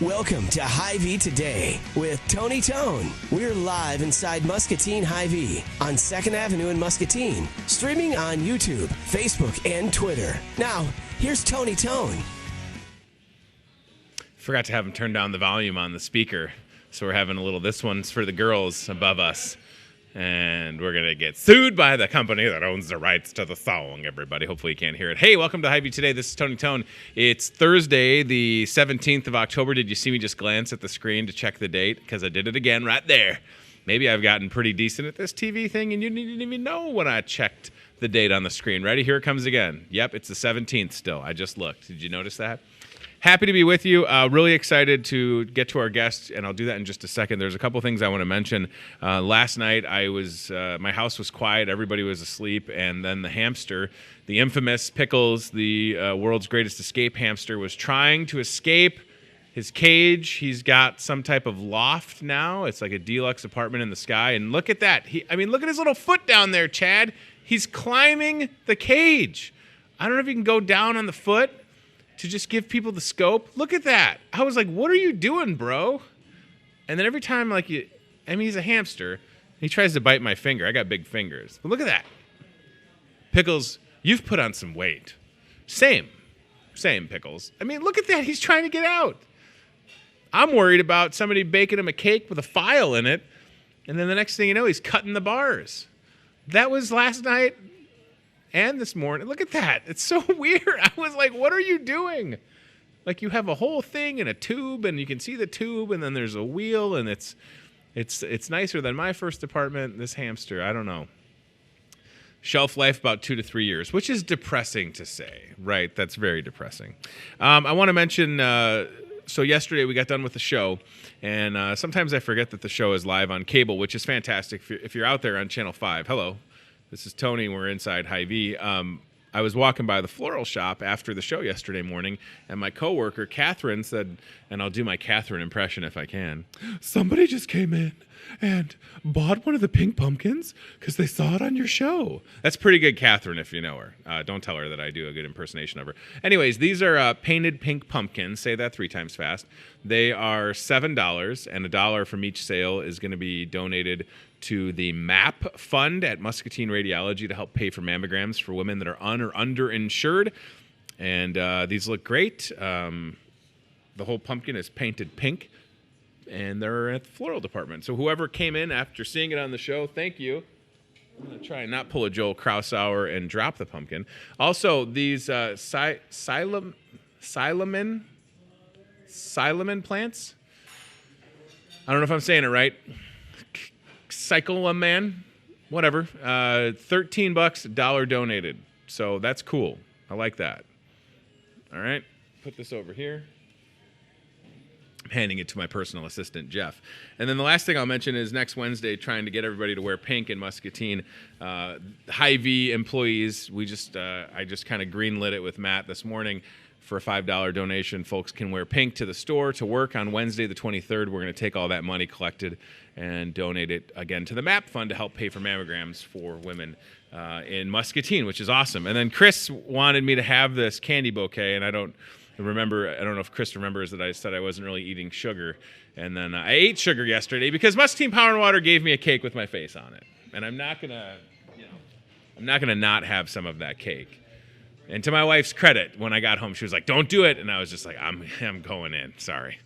Welcome to Hy-Vee Today with Tony Tone. We're live inside Muscatine Hy-Vee on 2nd Avenue in Muscatine, streaming on YouTube, Facebook, and Twitter. Now, here's Tony Tone. Forgot to have him turn down the volume on the speaker, so we're having a little, this one's for the girls above us. And we're going to get sued by the company that owns the rights to the song, everybody. Hopefully you can't hear it. Hey, welcome to Hy-Vee Today. This is Tony Tone. It's Thursday, the 17th of October. Did you see me just glance at the screen to check the date? Because I did it again right there. Maybe I've gotten pretty decent at this TV thing, and you didn't even know when I checked the date on the screen. Ready? Here it comes again. Yep, it's the 17th still. I just looked. Did you notice that? Happy to be with you. Really excited to get to our guest, and I'll do that in just a second. There's a couple things I want to mention. Last night, my house was quiet. Everybody was asleep, and then the hamster, the infamous Pickles, the world's greatest escape hamster, was trying to escape his cage. He's got some type of loft now. It's like a deluxe apartment in the sky, and look at that. Look at his little foot down there, Chad. He's climbing the cage. I don't know if you can go down on the foot to just give people the scope. Look at that. I was like, what are you doing, bro? And then every time, he's a hamster. He tries to bite my finger. I got big fingers. But look at that. Pickles, you've put on some weight. Same, Pickles. Look at that. He's trying to get out. I'm worried about somebody baking him a cake with a file in it, and then the next thing you know, he's cutting the bars. That was last night. And this morning, look at that. It's so weird. I was like, what are you doing? Like, you have a whole thing in a tube, and you can see the tube, and then there's a wheel, and it's nicer than my first apartment. This hamster, I don't know. Shelf life about 2 to 3 years, which is depressing to say, right? That's very depressing. I want to mention, so yesterday we got done with the show, and sometimes I forget that the show is live on cable, which is fantastic. If you're out there on Channel 5, hello. This is Tony. We're inside Hy-Vee. I was walking by the floral shop after the show yesterday morning, and my coworker, Catherine, said, and I'll do my Catherine impression if I can, somebody just came in and bought one of the pink pumpkins because they saw it on your show. That's pretty good, Catherine, if you know her. Don't tell her that I do a good impersonation of her. Anyways, these are painted pink pumpkins. Say that 3 times fast. They are $7, and $1 from each sale is going to be donated to the MAP fund at Muscatine Radiology to help pay for mammograms for women that are un- or underinsured. And these look great. The whole pumpkin is painted pink, and they're at the floral department. So whoever came in after seeing it on the show, thank you. I'm going to try and not pull a Joel Krausauer and drop the pumpkin. Also, these Silamen plants. I don't know if I'm saying it right. Cyclamen, whatever. $13, $1 donated. So that's cool. I like that. All right. Put this over here. I'm handing it to my personal assistant, Jeff. And then the last thing I'll mention is next Wednesday, trying to get everybody to wear pink in Muscatine. Hy-Vee employees, I just kind of greenlit it with Matt this morning. For a $5 donation, folks can wear pink to the store to work on Wednesday the 23rd. We're going to take all that money collected and donate it again to the MAP fund to help pay for mammograms for women in Muscatine, which is awesome. And then Chris wanted me to have this candy bouquet, and I don't know if Chris remembers that I said I wasn't really eating sugar. And then I ate sugar yesterday because Muscatine Power and Water gave me a cake with my face on it. And I'm not going to not have some of that cake. And to my wife's credit, when I got home, she was like, don't do it. And I was just like, I'm going in. Sorry.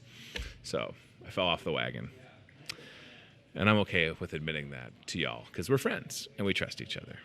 So I fell off the wagon. And I'm okay with admitting that to y'all because we're friends and we trust each other.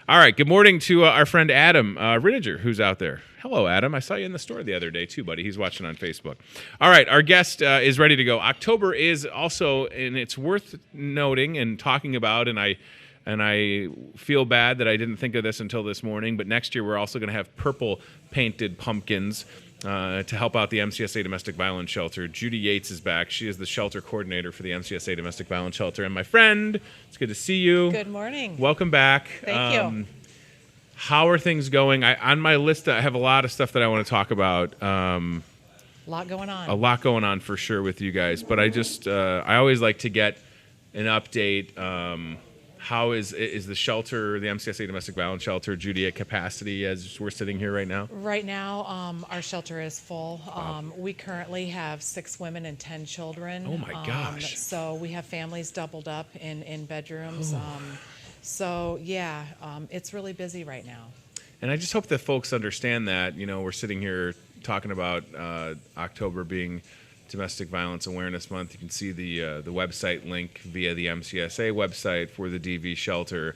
All right. Good morning to our friend Adam Rininger, who's out there. Hello, Adam. I saw you in the store the other day, too, buddy. He's watching on Facebook. All right. Our guest is ready to go. October is also, and it's worth noting and talking about, and I feel bad that I didn't think of this until this morning, but next year we're also going to have purple painted pumpkins to help out the MCSA Domestic Violence Shelter. Judy Yates is back. She is the shelter coordinator for the MCSA Domestic Violence Shelter. And my friend, it's good to see you. Good morning. Welcome back. Thank you. How are things going? On my list, I have a lot of stuff that I want to talk about. A lot going on. A lot going on for sure with you guys. But I always like to get an update. How is the shelter, the MCSA domestic violence shelter, Judy, at capacity as we're sitting here right now? Right now, our shelter is full. We currently have 6 women and 10 children. Oh my gosh. So we have families doubled up in bedrooms. So yeah, it's really busy right now. And I just hope that folks understand that, we're sitting here talking about October being Domestic Violence Awareness Month. You can see the website link via the MCSA website for the DV shelter.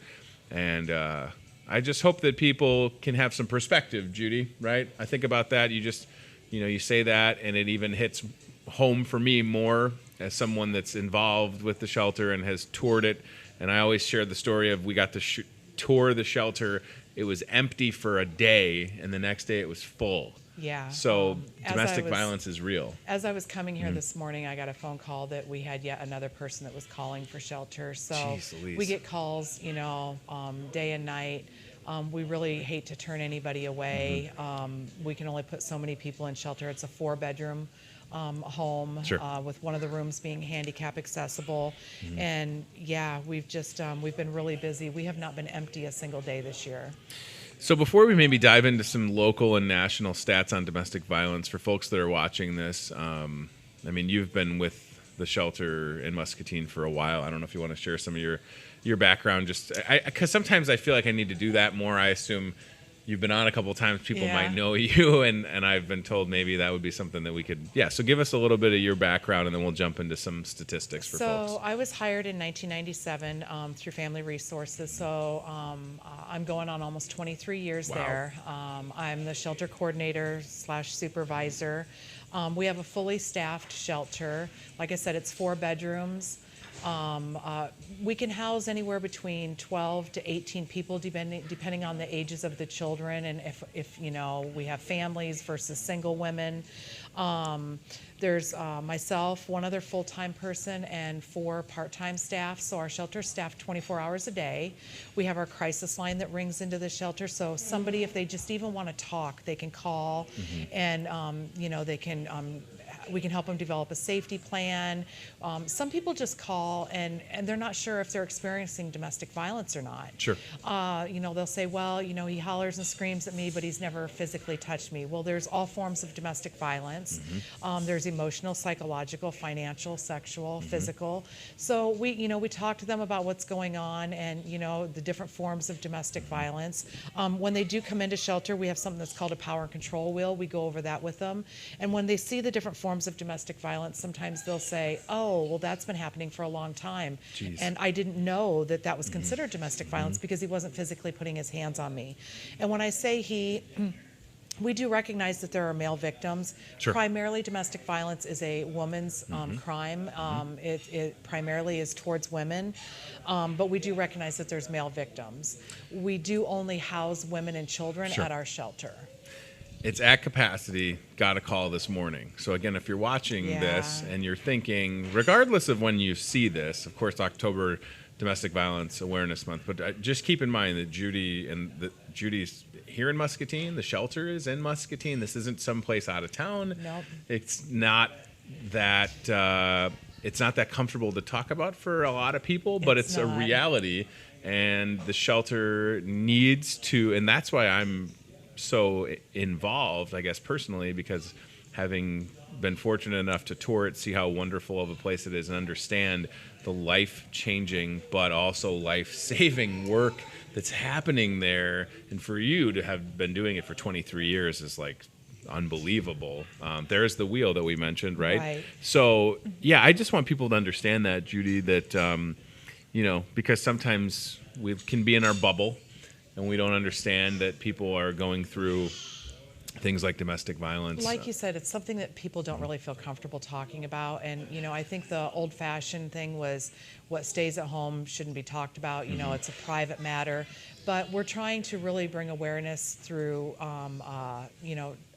And I just hope that people can have some perspective, Judy, right? I think about that. You just, you say that, and it even hits home for me more as someone that's involved with the shelter and has toured it. And I always share the story of we got to tour the shelter. It was empty for a day, and the next day it was full. Yeah. So domestic violence is real. As I was coming here this morning, I got a phone call that we had yet another person that was calling for shelter. So Jeez, we get calls, day and night. We really hate to turn anybody away. We can only put so many people in shelter. It's a 4-bedroom home, Sure. With one of the rooms being handicap accessible. And yeah, we've been really busy. We have not been empty a single day this year. So before we maybe dive into some local and national stats on domestic violence, for folks that are watching this, you've been with the shelter in Muscatine for a while. I don't know if you want to share some of your background, just because sometimes I feel like I need to do that more. I assume you've been on a couple of times, people might know you, and I've been told maybe that would be something that we could, so give us a little bit of your background, and then we'll jump into some statistics for folks. So I was hired in 1997 through Family Resources, so I'm going on almost 23 years there. I'm the shelter coordinator / supervisor. We have a fully staffed shelter. Like I said, it's 4 bedrooms. We can house anywhere between 12 to 18 people depending on the ages of the children, and if we have families versus single women. There's myself, one other full-time person, and 4 part-time staff. So our shelter's staffed 24 hours a day. We have our crisis line that rings into the shelter. So somebody, if they just even want to talk, they can call, and they can. We can help them develop a safety plan. Some people just call and they're not sure if they're experiencing domestic violence or not. Sure. They'll say, well, he hollers and screams at me, but he's never physically touched me. Well, there's all forms of domestic violence. There's emotional, psychological, financial, sexual, physical. So we talk to them about what's going on and, the different forms of domestic violence. When they do come into shelter, we have something that's called a power and control wheel. We go over that with them. And when they see the different forms of domestic violence, sometimes they'll say, oh, well, that's been happening for a long time. Jeez. And I didn't know that was considered domestic violence because he wasn't physically putting his hands on me. And when I say we do recognize that there are male victims. Sure. Primarily, domestic violence is a woman's crime. It primarily is towards women, but we do recognize that there's male victims. We do only house women and children Sure. at our shelter. It's at capacity, got a call this morning. So again, if you're watching this and you're thinking, regardless of when you see this, of course, October Domestic Violence Awareness Month, but just keep in mind that Judy's here in Muscatine. The shelter is in Muscatine. This isn't someplace out of town. Nope. It's not that comfortable to talk about for a lot of people, but it's a reality, and the shelter needs to, and that's why I'm so involved, I guess, personally, because having been fortunate enough to tour it, see how wonderful of a place it is, and understand the life-changing but also life-saving work that's happening there, and for you to have been doing it for 23 years is like unbelievable. There's the wheel that we mentioned, right? So yeah, I just want people to understand that, Judy, that because sometimes we can be in our bubble and we don't understand that people are going through things like domestic violence. Like you said, it's something that people don't really feel comfortable talking about. And, I think the old-fashioned thing was what stays at home shouldn't be talked about. It's a private matter. But we're trying to really bring awareness through,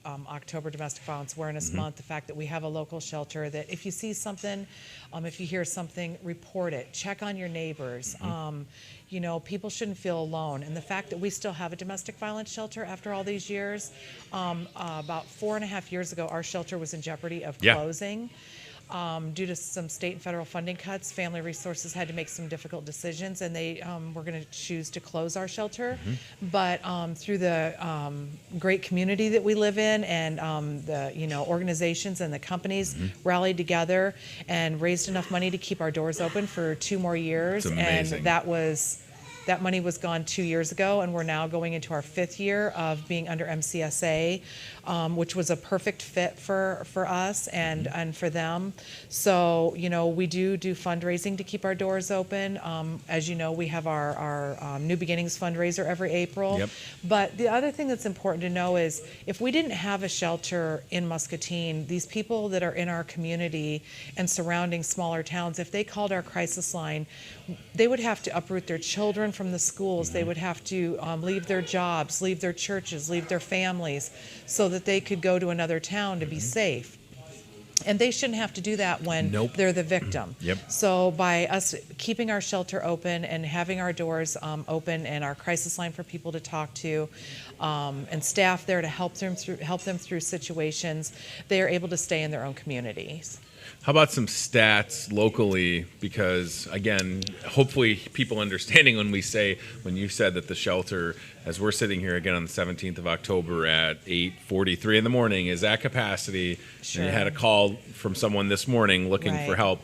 October Domestic Violence Awareness Month, the fact that we have a local shelter, that if you see something, if you hear something, report it. Check on your neighbors. People shouldn't feel alone. And the fact that we still have a domestic violence shelter after all these years, about 4.5 years ago, our shelter was in jeopardy of closing. due to some state and federal funding cuts, Family Resources had to make some difficult decisions, and they were going to choose to close our shelter. But through the great community that we live in, and the organizations and the companies rallied together and raised enough money to keep our doors open for 2 more years. It's amazing. And that money was gone 2 years ago, and we're now going into our 5th year of being under MCSA, which was a perfect fit for us and for them. So, we do fundraising to keep our doors open. As you know, we have our New Beginnings fundraiser every April. Yep. But the other thing that's important to know is if we didn't have a shelter in Muscatine, these people that are in our community and surrounding smaller towns, if they called our crisis line, they would have to uproot their children from the schools. They would have to leave their jobs, leave their churches, leave their families, so that they could go to another town to be safe. And they shouldn't have to do that when they're the victim. So by us keeping our shelter open and having our doors open and our crisis line for people to talk to, and staff there to help them through situations, they are able to stay in their own communities. How about some stats locally? Because, again, hopefully people understanding when you said that the shelter, as we're sitting here again on the 17th of October at 8:43 in the morning, is at capacity. Sure. And you had a call from someone this morning looking for help.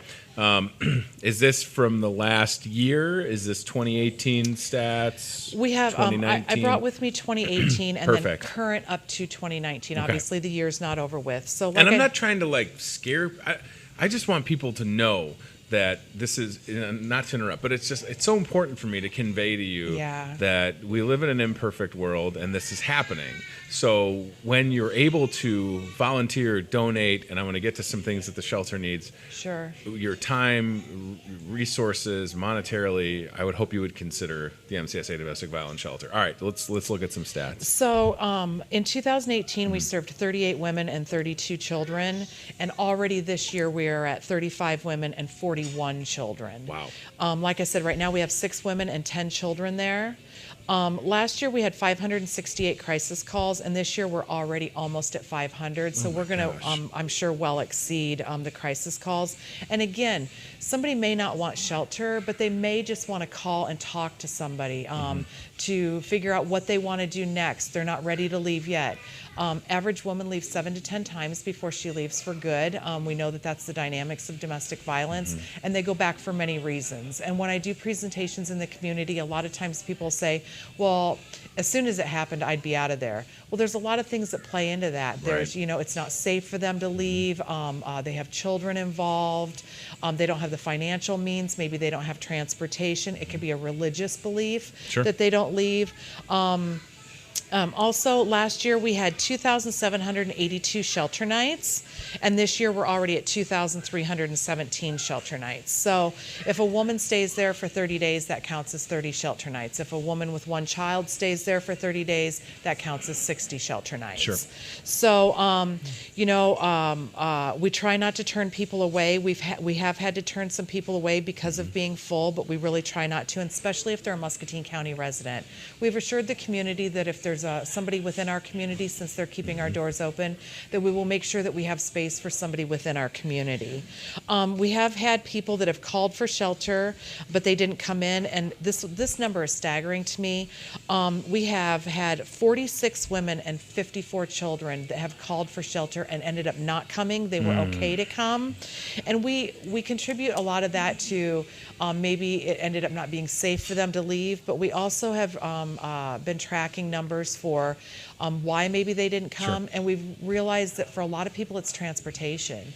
Is this from the last year? Is this 2018 stats? We have, 2019? I brought with me 2018 and then current up to 2019. Okay. Obviously, the year's not over with. So, and I'm not trying to scare. I just want people to know that this is, not to interrupt, but it's so important for me to convey to you that we live in an imperfect world and this is happening. So when you're able to volunteer, donate, and I'm going to get to some things that the shelter needs. Sure. Your time, resources, monetarily, I would hope you would consider the MCSA Domestic Violence Shelter. All right, let's look at some stats. So in 2018, we served 38 women and 32 children, and already this year we are at 35 women and 41 children. Wow. Like I said, right now we have 6 women and 10 children there. Last year we had 568 crisis calls, and this year we're already almost at 500. So we're going to, I'm sure, well exceed the crisis calls. And again, somebody may not want shelter, but they may just want to call and talk to somebody to figure out what they want to do next. They're not ready to leave yet. Average woman leaves 7 to 10 times before she leaves for good. We know that that's the dynamics of domestic violence, and they go back for many reasons. And when I do presentations in the community, a lot of times people say, well, as soon as it happened, I'd be out of there. Well, there's a lot of things that play into that. There's, it's not safe for them to leave. They have children involved. They don't have the financial means. Maybe they don't have transportation. It could be a religious belief that they don't leave. Also, last year we had 2,782 shelter nights, and this year we're already at 2,317 shelter nights. So if a woman stays there for 30 days, that counts as 30 shelter nights. If a woman with 1 child stays there for 30 days, that counts as 60 shelter nights. Sure. So, we try not to turn people away. We have had to turn some people away because of being full, but we really try not to, and especially if they're a Muscatine County resident. We've assured the community that if there's somebody within our community, since they're keeping our doors open, that we will make sure that we have space for somebody within our community. We have had people that have called for shelter, but they didn't come in, and this number is staggering to me. We have had 46 women and 54 children that have called for shelter and ended up not coming. They were okay to come, and we contribute a lot of that to maybe it ended up not being safe for them to leave, but we also have been tracking numbers for why maybe they didn't come, and we've realized that for a lot of people it's transportation.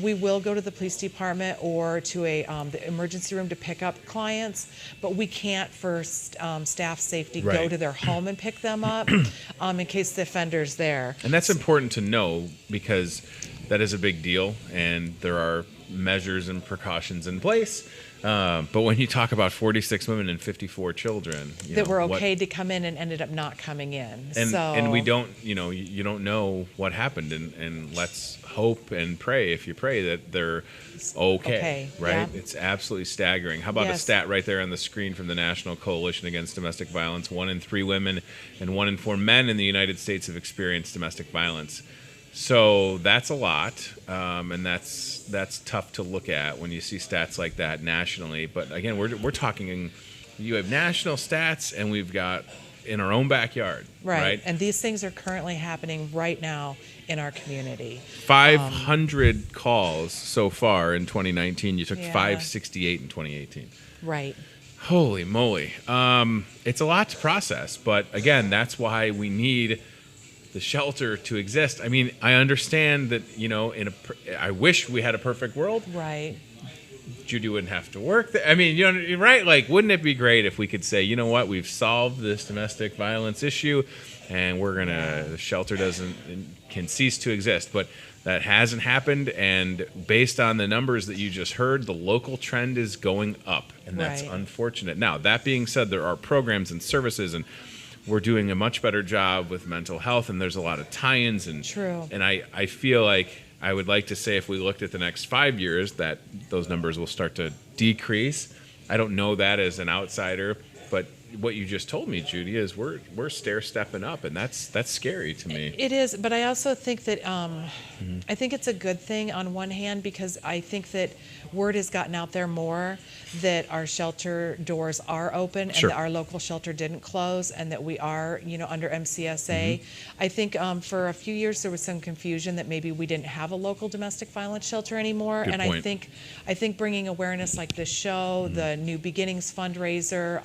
We will go to the police department or to the emergency room to pick up clients, but we can't for staff safety go to their home and pick them up in case the offender's there. And that's important to know because that is a big deal, and there are measures and precautions in place. But when you talk about 46 women and 54 children that were okay to come in and ended up not coming in, and we don't, you don't know what happened, and let's hope and pray, if you pray, that they're okay, right? Yeah. It's absolutely staggering. How about a stat right there on the screen from the National Coalition Against Domestic Violence? 1 in 3 women and 1 in 4 men in the United States have experienced domestic violence. So that's a lot, and that's tough to look at when you see stats like that nationally. But again, we're talking. You have national stats, and we've got in our own backyard, right? And these things are currently happening right now in our community. 500 calls so far in 2019. You took Yeah. 568 in 2018. Right. Holy moly. It's a lot to process, but again, that's why we need the shelter to exist. I mean, I understand that, I wish we had a perfect world. Right. Judy wouldn't have to work. I mean, right? Like, wouldn't it be great if we could say, you know what, we've solved this domestic violence issue, and the shelter can cease to exist. But that hasn't happened, and based on the numbers that you just heard, the local trend is going up, and that's unfortunate. Now, that being said, there are programs and services, and we're doing a much better job with mental health, and there's a lot of tie-ins. And True. And I feel like I would like to say if we looked at the next 5 years that those numbers will start to decrease. I don't know that as an outsider, but what you just told me, Judy, is we're stair-stepping up, and that's scary to me. It is, but I also think that I think it's a good thing on one hand, because I think that word has gotten out there more that our shelter doors are open and that our local shelter didn't close, and that we are, under MCSA. I think for a few years there was some confusion that maybe we didn't have a local domestic violence shelter anymore. Good and point. I think bringing awareness like this show, the New Beginnings fundraiser,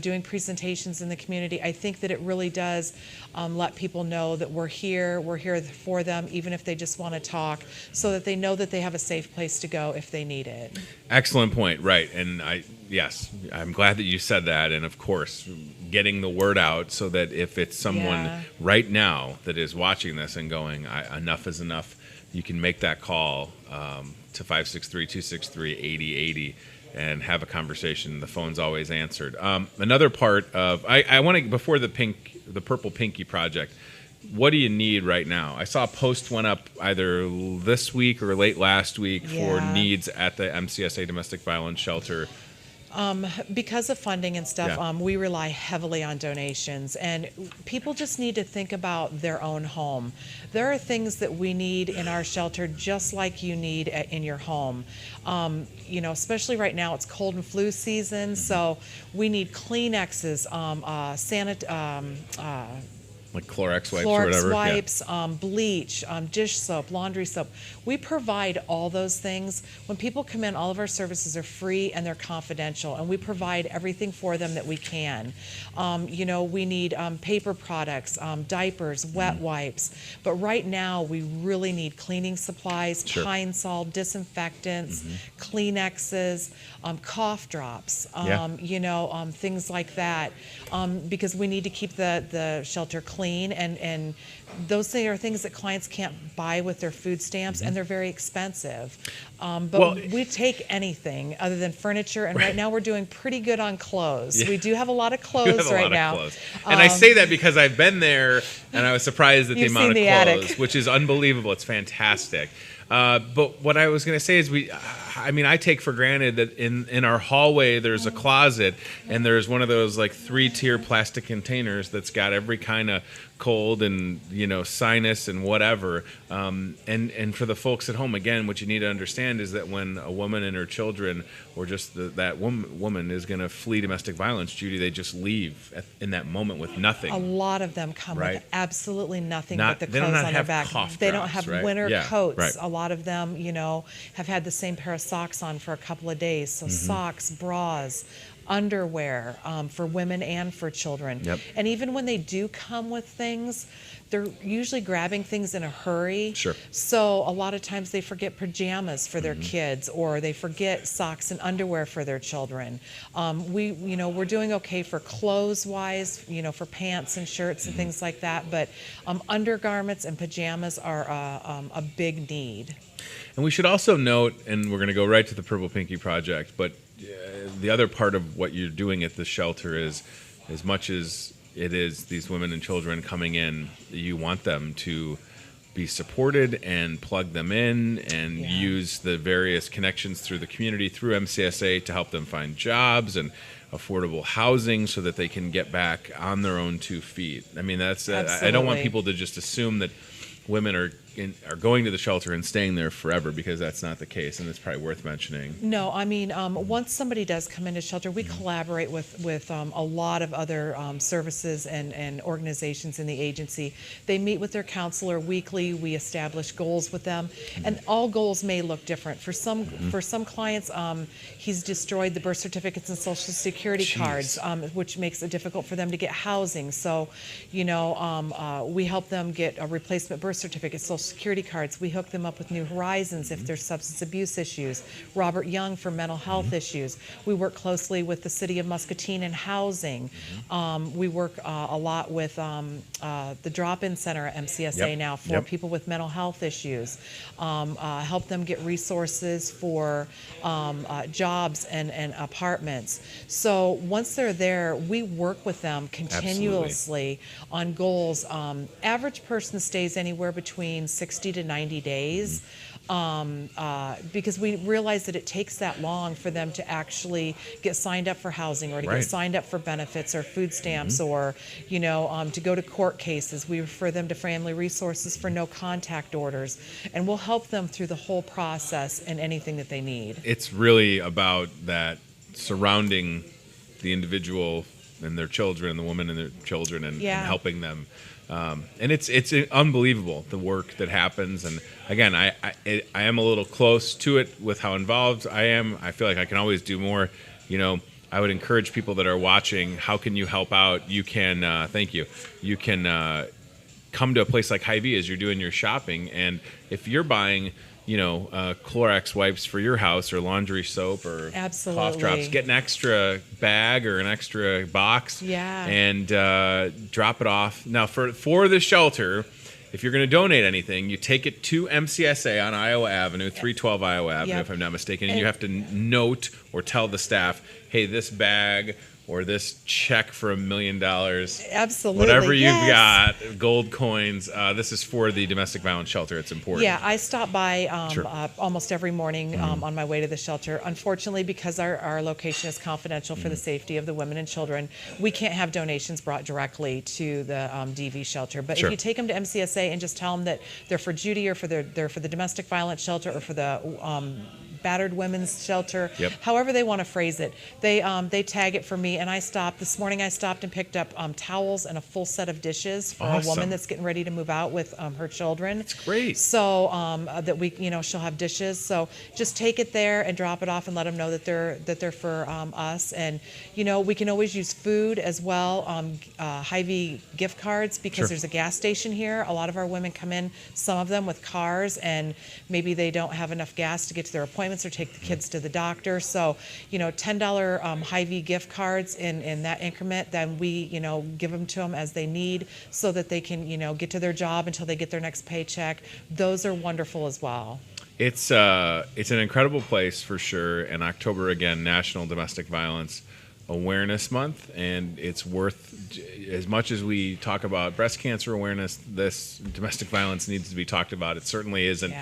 doing presentations in the community, I think that it really does let people know that we're here for them, even if they just want to talk, so that they know that they have a safe place to go if they need it. Excellent point, right. And I'm glad that you said that. And of course, getting the word out so that if it's someone right now that is watching this and going, enough is enough, you can make that call to 563-263-8080 and have a conversation. The phone's always answered. Another part of, I want to, before the Purple Pinky Project, what do you need right now? I saw a post went up either this week or late last week for needs at the MCSA Domestic Violence Shelter. Because of funding and stuff, we rely heavily on donations, and people just need to think about their own home. There are things that we need in our shelter just like you need in your home. Especially right now, it's cold and flu season, so we need Kleenexes, like Clorox wipes Clorox or whatever. wipes, bleach, dish soap, laundry soap. We provide all those things. When people come in, all of our services are free and they're confidential, and we provide everything for them that we can. We need paper products, diapers, wet wipes. But right now, we really need cleaning supplies, Pine Sol, disinfectants, Kleenexes, cough drops, things like that, because we need to keep the shelter clean, and those are things that clients can't buy with their food stamps, and they're very expensive. But we take anything other than furniture, and right now we're doing pretty good on clothes. We do have a lot of clothes right now. And I say that because I've been there, and I was surprised at the amount of clothes, attic, which is unbelievable. It's fantastic. But what I was going to say is I take for granted that in our hallway there's a closet, and there's one of those like 3-tier plastic containers that's got every kind of cold and sinus and whatever. And for the folks at home, again, what you need to understand is that when a woman and her children, or just that woman is going to flee domestic violence, Judy, they just leave in that moment with nothing. A lot of them come with absolutely nothing but the they clothes don't on their back. They don't drops, have right? winter coats. Right. A lot of them, have had the same pair of socks on for a couple of days. So socks, bras, underwear for women and for children. And even when they do come with things, they're usually grabbing things in a hurry. So a lot of times they forget pajamas for their kids, or they forget socks and underwear for their children. We're doing okay for clothes-wise, for pants and shirts and things like that. But undergarments and pajamas are a big need. And we should also note, and we're going to go right to the Purple Pinky Project, but the other part of what you're doing at the shelter is, as much as it is these women and children coming in, you want them to be supported and plug them in and use the various connections through the community, through MCSA, to help them find jobs and affordable housing so that they can get back on their own 2 feet. I mean, that's I don't want people to just assume that women are going to the shelter and staying there forever, because that's not the case, and it's probably worth mentioning. No, I mean, once somebody does come into shelter, we collaborate with a lot of other services and organizations in the agency. They meet with their counselor weekly. We establish goals with them, and all goals may look different. For some clients, he's destroyed the birth certificates and social security cards, which makes it difficult for them to get housing. So, we help them get a replacement birth certificate, social security cards. We hook them up with New Horizons if there's substance abuse issues. Robert Young for mental health issues. We work closely with the city of Muscatine and housing. We work a lot with the drop-in center at MCSA now for people with mental health issues. Help them get resources for jobs and apartments. So once they're there, we work with them continuously on goals. Average person stays anywhere between 60 to 90 days. Because we realize that it takes that long for them to actually get signed up for housing or to get signed up for benefits or food stamps or, to go to court cases. We refer them to family resources for no contact orders, and we'll help them through the whole process and anything that they need. It's really about that surrounding the individual and their children, and the woman and their children, and helping them. And it's unbelievable, the work that happens. And again, I am a little close to it with how involved I am. I feel like I can always do more. I would encourage people that are watching, how can you help out? You can, thank you. You can come to a place like Hy-Vee as you're doing your shopping. And if you're buying, Clorox wipes for your house, or laundry soap, or cough drops, get an extra bag or an extra box and drop it off. Now, for the shelter, if you're going to donate anything, you take it to MCSA on Iowa Avenue, 312 Iowa Avenue, if I'm not mistaken, and you have to note or tell the staff, hey, this bag or this check for $1 million. Absolutely. Whatever you've got, gold coins, this is for the domestic violence shelter. It's important. Yeah, I stop by almost every morning on my way to the shelter. Unfortunately, because our location is confidential for the safety of the women and children, we can't have donations brought directly to the DV shelter. But if you take them to MCSA and just tell them that they're for Judy, or they're for the domestic violence shelter, or for the battered women's shelter, however they want to phrase it, they tag it for me. And this morning I stopped and picked up towels and a full set of dishes for a woman that's getting ready to move out with her children. That's great. So that we, she'll have dishes. So just take it there and drop it off and let them know that they're for us. And we can always use food as well. Hy-Vee gift cards, because there's a gas station here. A lot of our women come in, some of them with cars, and maybe they don't have enough gas to get to their appointments or take the kids to the doctor. So, $10 Hy-Vee gift cards in that increment, then we, give them to them as they need, so that they can, get to their job until they get their next paycheck. Those are wonderful as well. It's an incredible place for sure. And October, again, National Domestic Violence Awareness Month, and it's worth, as much as we talk about breast cancer awareness, this domestic violence needs to be talked about. It certainly isn't.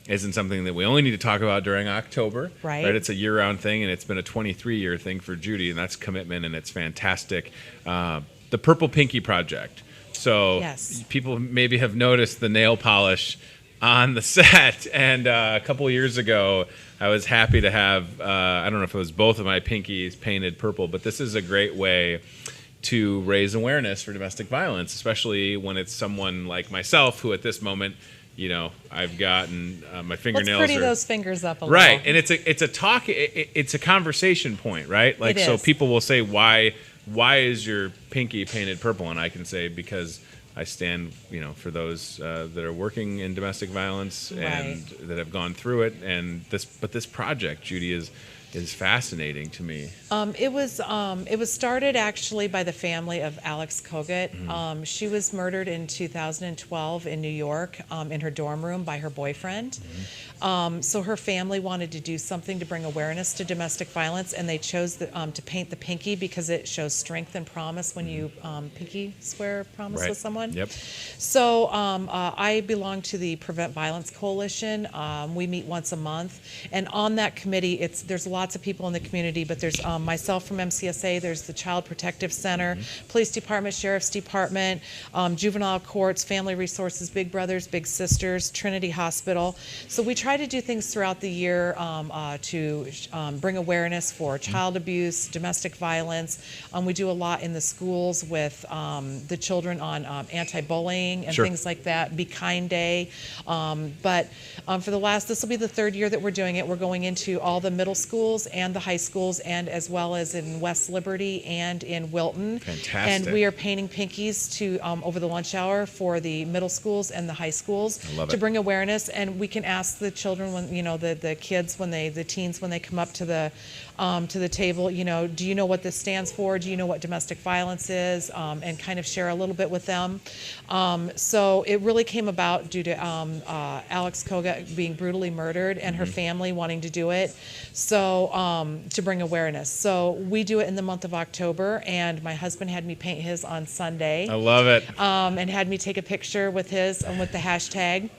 Isn't something that we only need to talk about during October. Right. It's a year-round thing, and it's been a 23-year thing for Judy, and that's commitment, and it's fantastic. The Purple Pinky Project. So people maybe have noticed the nail polish on the set, and a couple years ago, I was happy to have, I don't know if it was both of my pinkies painted purple, but this is a great way to raise awareness for domestic violence, especially when it's someone like myself, who at this moment, I've gotten my fingernails. Let's pretty those fingers up a little. Right, and it's a conversation point, right? Like, so people will say, why is your pinky painted purple? And I can say, because I stand, for those that are working in domestic violence and that have gone through it. And this project, Judy, is fascinating to me. It was started actually by the family of Alex Kogut. She was murdered in 2012 in New York in her dorm room by her boyfriend. So her family wanted to do something to bring awareness to domestic violence, and they chose to paint the pinky because it shows strength and promise when you pinky swear promise with someone. Yep. So I belong to the Prevent Violence Coalition. We meet once a month, and on that committee, there's a lot lots of people in the community, but there's myself from MCSA, there's the Child Protective Center, Police Department, Sheriff's Department, Juvenile Courts, Family Resources, Big Brothers, Big Sisters, Trinity Hospital. So we try to do things throughout the year to bring awareness for child abuse, domestic violence. We do a lot in the schools with the children on anti-bullying and things like that, Be Kind Day. But for this will be the third year that we're doing it. We're going into all the middle schools and the high schools, and as well as in West Liberty and in Wilton. Fantastic. And we are painting Pinkies to over the lunch hour for the middle schools and the high schools to bring awareness. And we can ask the children when the kids the teens when they come up to the table, do you know what this stands for? Do you know what domestic violence is? And kind of share a little bit with them. So it really came about due to Alex Koga being brutally murdered and her family wanting to do it. So to bring awareness. So we do it in the month of October, and my husband had me paint his on Sunday. I love it. And had me take a picture with his and with the hashtag.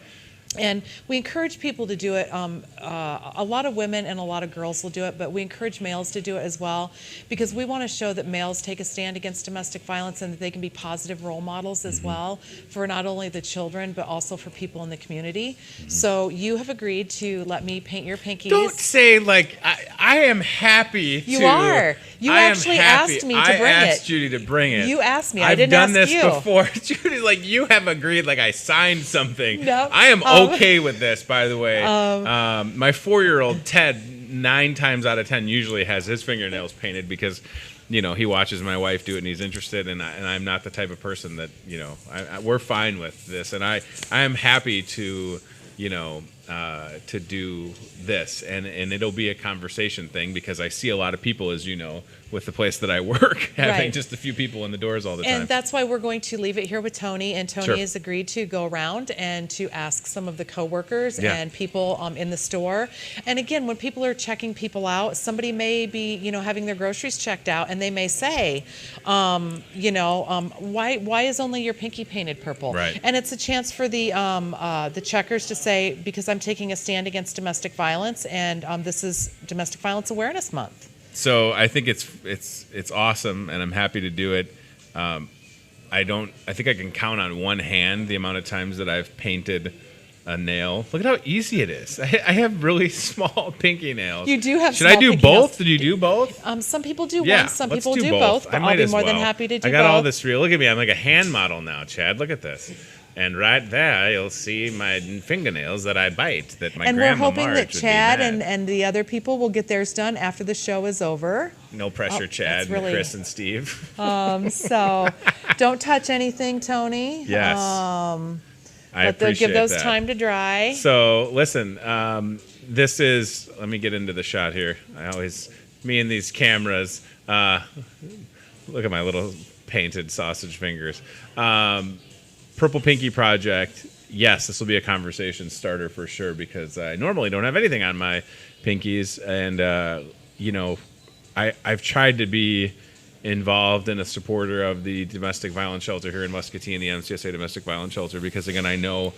And we encourage people to do it. A lot of women and a lot of girls will do it, but we encourage males to do it as well, because we want to show that males take a stand against domestic violence and that they can be positive role models as well for not only the children, but also for people in the community. So you have agreed to let me paint your Pinkies. Don't say I am happy to. You are. You actually asked me to bring it. I asked Judy to bring it. You asked me. I didn't ask you. I've done this before. Judy, you have agreed, I signed something. No. I am okay with this, by the way. My 4-year-old Ted, 9 times out of 10, usually has his fingernails painted because, he watches my wife do it and he's interested, and I'm not the type of person that, we're fine with this, and I am happy to, to do this, and it'll be a conversation thing because I see a lot of people, as you know, with the place that I work, having just a few people in the doors all the time. And that's why we're going to leave it here with Tony, and Tony has agreed to go around and to ask some of the coworkers and people in the store. And again, when people are checking people out, somebody may be, having their groceries checked out, and they may say, why is only your Pinky painted purple? Right. And it's a chance for the checkers to say, because I'm taking a stand against domestic violence, and this is Domestic Violence Awareness Month. So I think it's awesome, and I'm happy to do it. I think I can count on one hand the amount of times that I've painted a nail. Look at how easy it is. I have really small pinky nails. You do have. Should I do both? Did you do both? Some people do one. Some people do both. But I might I'll be more than happy to do both. I got all this real. Look at me. I'm like a hand model now, Chad. Look at this. And right there, you'll see my fingernails that I bite. That my grandma Marge would be mad. And we're hoping that Chad and the other people will get theirs done after the show is over. No pressure, Chad, and Chris, and Steve. So don't touch anything, Tony. Yes. I appreciate give those that. time to dry. So listen, this is. Let me get into the shot here. Me and these cameras. Look at my little painted sausage fingers. Purple Pinky Project. Yes, this will be a conversation starter for sure, because I normally don't have anything on my pinkies, and I've tried to be involved and a supporter of the domestic violence shelter here in Muscatine, the MCSA domestic violence shelter, because again, I know,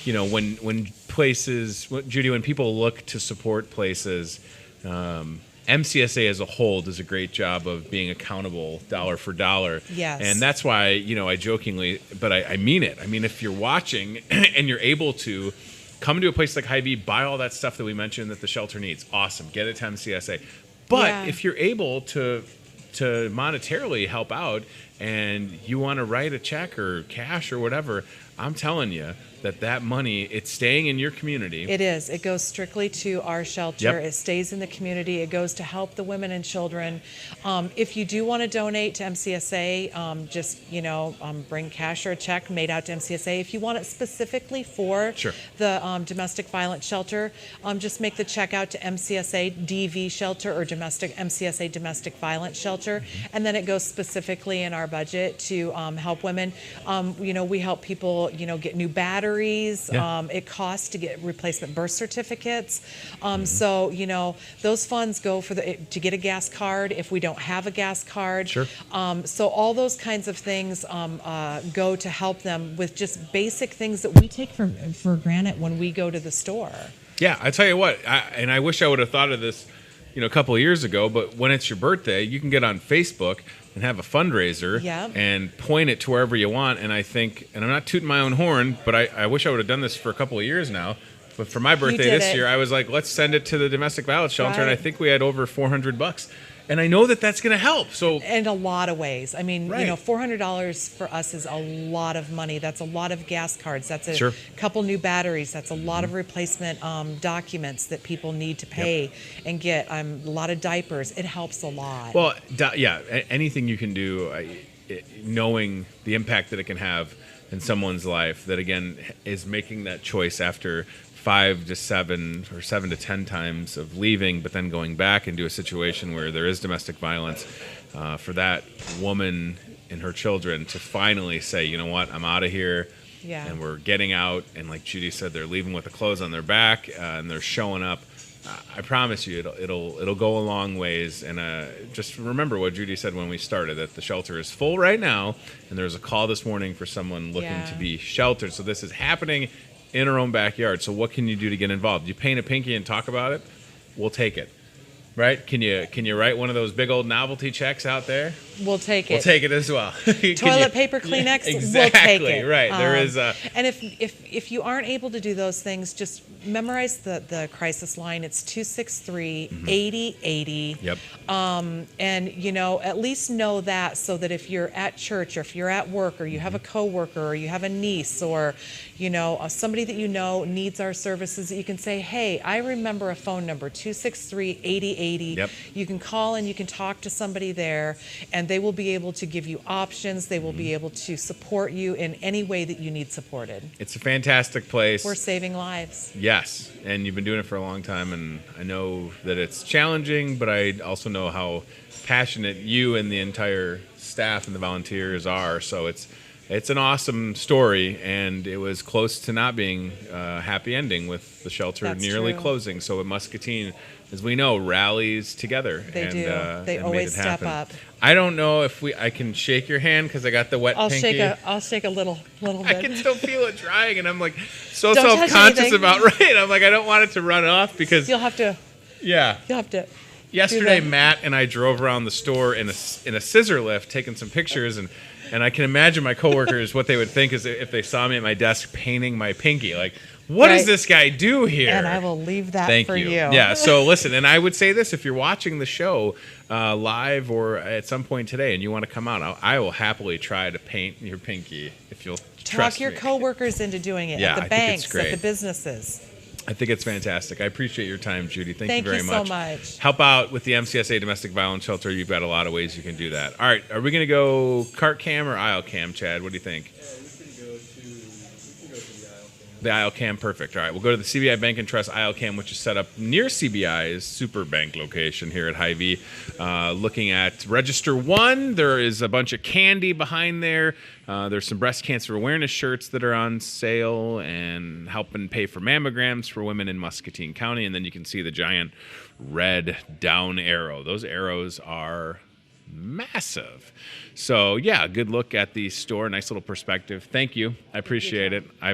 when places, Judy, when people look to support places, MCSA as a whole does a great job of being accountable dollar for dollar. Yes. And that's why, I jokingly, but I mean it. I mean, if you're watching and you're able to come to a place like Hy-Vee, buy all that stuff that we mentioned that the shelter needs, awesome. Get it to MCSA. But if you're able to monetarily help out and you want to write a check or cash or whatever, I'm telling you that money, it's staying in your community. It is. It goes strictly to our shelter. Yep. It stays in the community. It goes to help the women and children. If you do want to donate to MCSA, just, bring cash or a check made out to MCSA. If you want it specifically for the domestic violence shelter, just make the check out to MCSA DV shelter or MCSA domestic violence shelter. And then it goes specifically in our budget to help women. We help people, get new batteries. It costs to get replacement birth certificates. So, those funds go to get a gas card if we don't have a gas card. So all those kinds of things go to help them with just basic things that we take for granted when we go to the store. Yeah, I tell you what, I wish I would have thought of this, a couple of years ago, but when it's your birthday, you can get on Facebook and have a fundraiser and point it to wherever you want. And I think, and I'm not tooting my own horn, but I wish I would have done this for a couple of years now. But for my birthday this year, I was like, let's send it to the domestic violence shelter. And I think we had over $400. And I know that that's going to help. So in a lot of ways. I mean, $400 for us is a lot of money. That's a lot of gas cards. That's a couple new batteries. That's a lot of replacement documents that people need to pay and get. A lot of diapers. It helps a lot. Well, anything you can do, knowing the impact that it can have in someone's life that, again, is making that choice after 5 to 7 or 7 to 10 times of leaving, but then going back into a situation where there is domestic violence, for that woman and her children to finally say, you know what, I'm out of here, and we're getting out, and like Judy said, they're leaving with the clothes on their back, and they're showing up. I promise you, it'll go a long ways. And just remember what Judy said when we started, that the shelter is full right now, and there's a call this morning for someone looking to be sheltered. So this is happening in our own backyard. So what can you do to get involved? You paint a pinky and talk about it, we'll take it. Right? Can you write one of those big old novelty checks out there? We'll take it. We'll take it as well. Toilet paper, Kleenex, exactly, we'll take it. Right. There is a... And if you aren't able to do those things, just memorize the crisis line. It's 263-8080. Yep. And at least know that, so that if you're at church or if you're at work or you have a coworker or you have a niece or somebody that needs our services, that you can say, hey, I remember a phone number, 263-8080. Yep. You can call and you can talk to somebody there, and they will be able to give you options. They will be able to support you in any way that you need supported. It's a fantastic place. We're saving lives. Yes, and you've been doing it for a long time, and I know that it's challenging, but I also know how passionate you and the entire staff and the volunteers are. So it's an awesome story, and it was close to not being a happy ending with the shelter nearly closing. So at Muscatine, as we know, rallies together. They do. They always step up. I don't know if I can shake your hand because I got the wet pinky. I'll shake a little bit. I can still feel it drying, and I'm like so self-conscious about I'm like, I don't want it to run off because you'll have to. Yeah. You'll have to. Yesterday, Matt and I drove around the store in a scissor lift, taking some pictures, and I can imagine my coworkers what they would think is if they saw me at my desk painting my pinky, like, what does this guy do here? And I will leave that for you. Yeah, so listen, and I would say this, if you're watching the show live or at some point today and you want to come out, I will happily try to paint your pinky if you'll trust me. Talk your coworkers into doing it at the banks, at the businesses. I think it's fantastic. I appreciate your time, Judy. Thank you very much. Thank you so much. Help out with the MCSA Domestic Violence Shelter. You've got a lot of ways you can do that. All right, are we going to go cart cam or aisle cam, Chad? What do you think? The aisle cam, perfect. All right, we'll go to the CBI Bank and Trust aisle cam, which is set up near CBI's Super Bank location here at Hy-Vee. Looking at Register 1, there is a bunch of candy behind there. There's some breast cancer awareness shirts that are on sale and helping pay for mammograms for women in Muscatine County. And then you can see the giant red down arrow. Those arrows are massive. So yeah, good look at the store. Nice little perspective. Thank you. I appreciate it. I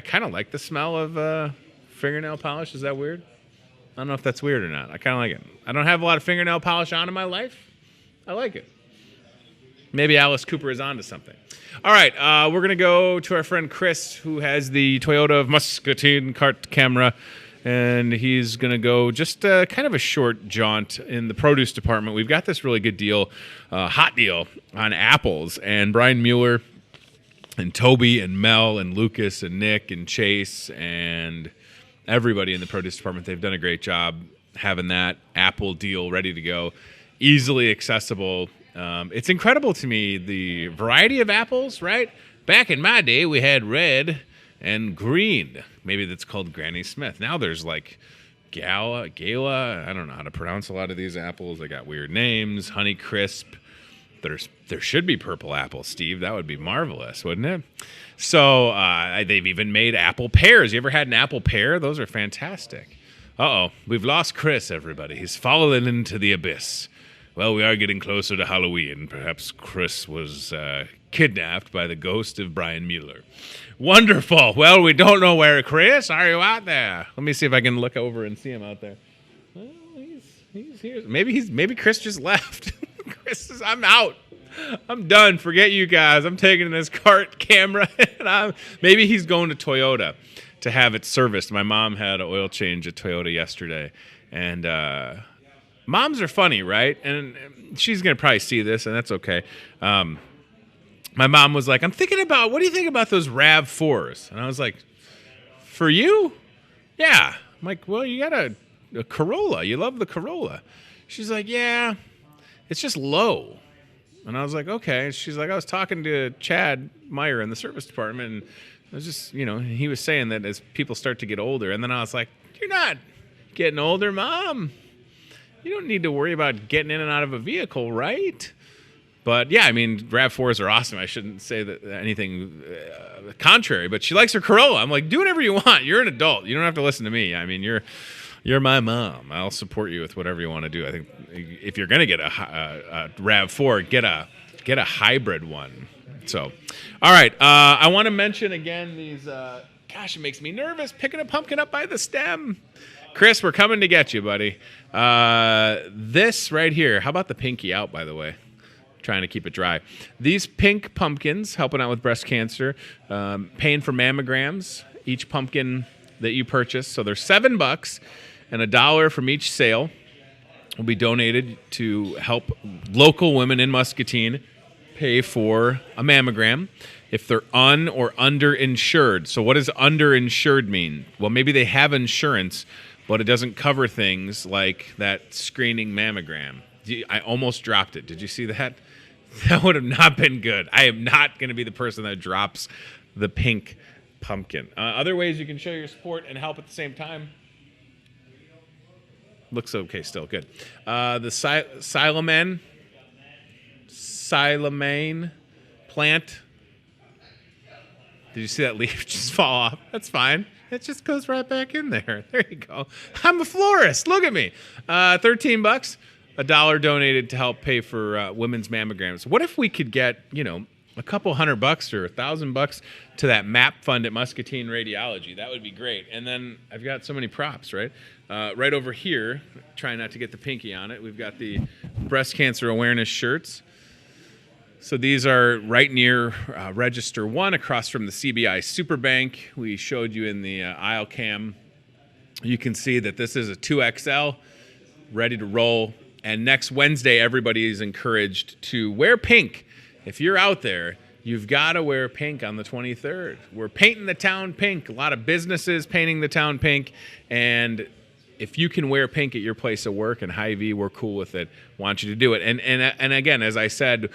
kind of like the smell of fingernail polish. Is that weird? I don't know if that's weird or not. I kind of like it. I don't have a lot of fingernail polish on in my life. I like it. Maybe Alice Cooper is onto something. All right, we're going to go to our friend Chris, who has the Toyota of Muscatine cart camera. And he's going to go just kind of a short jaunt in the produce department. We've got this really good deal, hot deal on apples. And Brian Mueller and Toby and Mel and Lucas and Nick and Chase and everybody in the produce department, they've done a great job having that apple deal ready to go, easily accessible. It's incredible to me, the variety of apples, right? Back in my day, we had red and green. Maybe that's called Granny Smith. Now there's like Gala. I don't know how to pronounce a lot of these apples. They got weird names. Honey Crisp. There should be purple apples, Steve. That would be marvelous, wouldn't it? So they've even made apple pears. You ever had an apple pear? Those are fantastic. Uh-oh. We've lost Chris, everybody. He's fallen into the abyss. Well, we are getting closer to Halloween. Perhaps Chris was kidnapped by the ghost of Brian Mueller. Wonderful. Well, we don't know where. Chris, are you out there? Let me see if I can look over and see him out there. Well, He's here. Maybe Chris just left. Chris says, I'm out. I'm done. Forget you guys. I'm taking this cart camera. And maybe he's going to Toyota to have it serviced. My mom had an oil change at Toyota yesterday. And moms are funny, right? And she's going to probably see this, and that's okay. My mom was like, what do you think about those RAV4s? And I was like, for you? Yeah. I'm like, well, you got a Corolla. You love the Corolla. She's like, yeah, it's just low. And I was like, okay. She's like, I was talking to Chad Meyer in the service department, and I was just, he was saying that as people start to get older. And then I was like, you're not getting older, Mom. You don't need to worry about getting in and out of a vehicle, right? But yeah, I mean, RAV4s are awesome. I shouldn't say that anything contrary, but she likes her Corolla. I'm like, do whatever you want. You're an adult. You don't have to listen to me. I mean, you're my mom. I'll support you with whatever you want to do. I think if you're going to get a RAV4, get a hybrid one. So, all right. I want to mention again these. Gosh, it makes me nervous picking a pumpkin up by the stem. Chris, we're coming to get you, buddy. This right here. How about the pinky out, by the way? Trying to keep it dry. These pink pumpkins helping out with breast cancer, paying for mammograms. Each pumpkin that you purchase, so they're $7 and $1 from each sale will be donated to help local women in Muscatine pay for a mammogram if they're un or underinsured. So what does underinsured mean? Well, maybe they have insurance, but it doesn't cover things like that screening mammogram. I almost dropped it. Did you see that? That would have not been good. I am not going to be the person that drops the pink pumpkin. Other ways you can show your support and help at the same time. Looks okay still. Good. The Silomane plant. Did you see that leaf just fall off? That's fine. It just goes right back in there. There you go. I'm a florist. Look at me. $13. $1 donated to help pay for women's mammograms. What if we could get, a couple $100 or $1,000 to that MAP fund at Muscatine Radiology? That would be great. And then I've got so many props, right? Right over here, trying not to get the pinky on it, we've got the breast cancer awareness shirts. So these are right near Register 1 across from the CBI Super Bank. We showed you in the aisle cam. You can see that this is a 2XL, ready to roll. And next Wednesday, everybody is encouraged to wear pink. If you're out there, you've got to wear pink on the 23rd. We're painting the town pink. A lot of businesses painting the town pink. And if you can wear pink at your place of work and Hy-Vee, we're cool with it. Want you to do it. And again, as I said,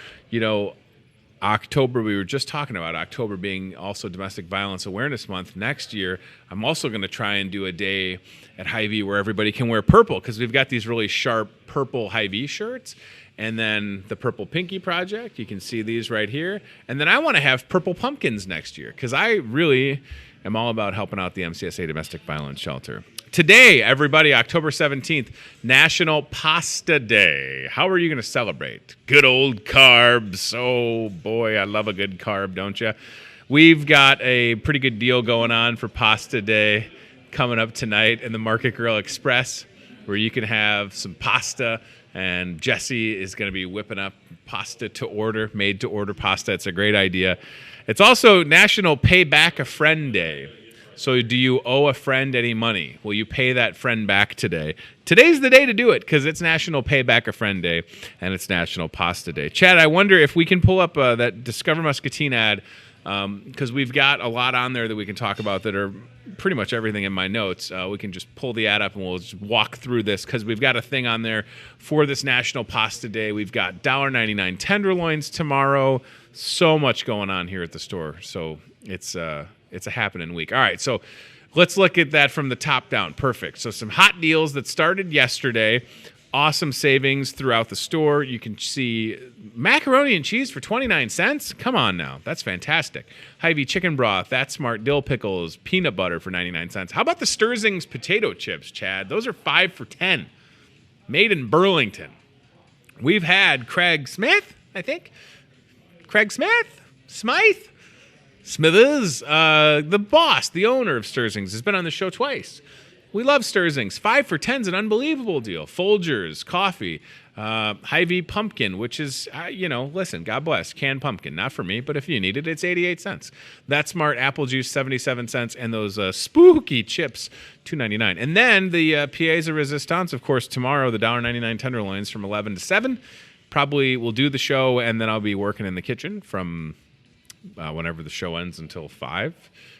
October, we were just talking about October being also Domestic Violence Awareness Month. Next year, I'm also going to try and do a day at Hy-Vee where everybody can wear purple, because we've got these really sharp purple Hy-Vee shirts. And then the Purple Pinky Project, you can see these right here. And then I want to have purple pumpkins next year, because I really am all about helping out the MCSA Domestic Violence Shelter. Today, everybody, October 17th, National Pasta Day. How are you going to celebrate? Good old carbs. Oh, boy, I love a good carb, don't you? We've got a pretty good deal going on for Pasta Day coming up tonight in the Market Grill Express, where you can have some pasta, and Jesse is going to be whipping up pasta to order, made-to-order pasta. It's a great idea. It's also National Pay Back a Friend Day. So do you owe a friend any money? Will you pay that friend back today? Today's the day to do it, because it's National Pay Back a Friend Day, and it's National Pasta Day. Chad, I wonder if we can pull up that Discover Muscatine ad, because we've got a lot on there that we can talk about that are pretty much everything in my notes. We can just pull the ad up and we'll just walk through this, because we've got a thing on there for this National Pasta Day. We've got $1.99 tenderloins tomorrow. So much going on here at the store. So it's a happening week. All right, so let's look at that from the top down. Perfect. So some hot deals that started yesterday. Awesome savings throughout the store. You can see macaroni and cheese for 29 cents. Come on now. That's fantastic. Hy-Vee chicken broth, That's Smart dill pickles, peanut butter for 99 cents. How about the Sturzing's potato chips, Chad? Those are 5 for 10. Made in Burlington. We've had Craig Smith, I think. Craig Smith? Smythe? Smithers, the boss, the owner of Sturzing's, has been on the show twice. We love Sturzings. 5 for 10's an unbelievable deal. Folgers, coffee, Hy-Vee pumpkin, which is, listen, God bless, canned pumpkin. Not for me, but if you need it, it's 88 cents. That Smart apple juice, 77 cents, and those spooky chips, $2.99. And then the pièce de résistance, of course, tomorrow, the $1.99 tenderloins from 11 to 7. Probably we'll do the show, and then I'll be working in the kitchen from whenever the show ends until 5,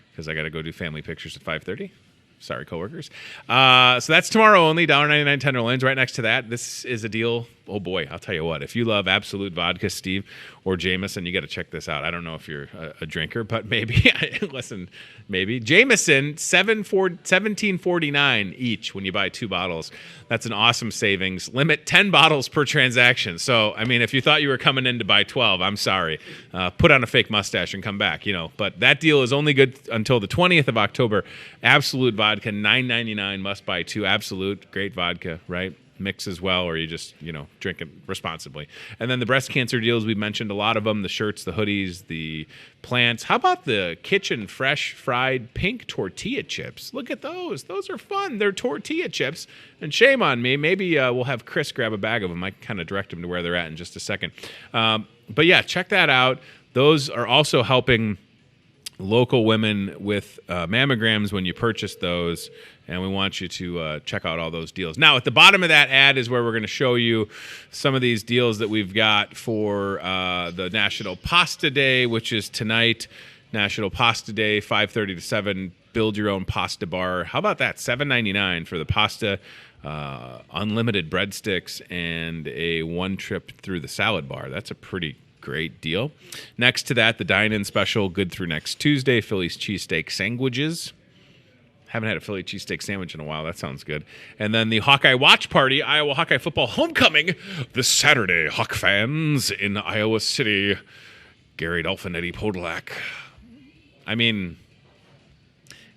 because I got to go do family pictures at 5:30. Sorry, coworkers. So that's tomorrow only, $1.99 tenderloins. Right next to that, this is a deal. Oh, boy, I'll tell you what. If you love Absolute Vodka, Steve, or Jameson, you got to check this out. I don't know if you're a drinker, but maybe. Listen, maybe. Jameson, $17.49 each when you buy 2 bottles. That's an awesome savings. Limit 10 bottles per transaction. So, I mean, if you thought you were coming in to buy 12, I'm sorry. Put on a fake mustache and come back, But that deal is only good until the 20th of October. Absolute Vodka, $9.99, must buy 2. Absolute, great vodka, right? Mix as well, or you just, drink it responsibly. And then the breast cancer deals, we mentioned a lot of them, the shirts, the hoodies, the plants. How about the Kitchen Fresh fried pink tortilla chips? Look at those. Those are fun. They're tortilla chips. And shame on me. Maybe we'll have Chris grab a bag of them. I can kind of direct him to where they're at in just a second. But yeah, check that out. Those are also helping local women with mammograms when you purchase those, and we want you to check out all those deals. Now, at the bottom of that ad is where we're going to show you some of these deals that we've got for the National Pasta Day, which is tonight. National Pasta Day, 5:30 to 7. Build your own pasta bar. How about that? $7.99 for the pasta, unlimited breadsticks, and a one trip through the salad bar. That's a pretty great deal. Next to that, the dine-in special, good through next Tuesday, Philly's cheesesteak sandwiches. Haven't had a Philly cheesesteak sandwich in a while. That sounds good. And then the Hawkeye Watch Party, Iowa Hawkeye Football Homecoming this Saturday. Hawk fans in Iowa City. Gary Dolphin, Eddie Podolak. I mean,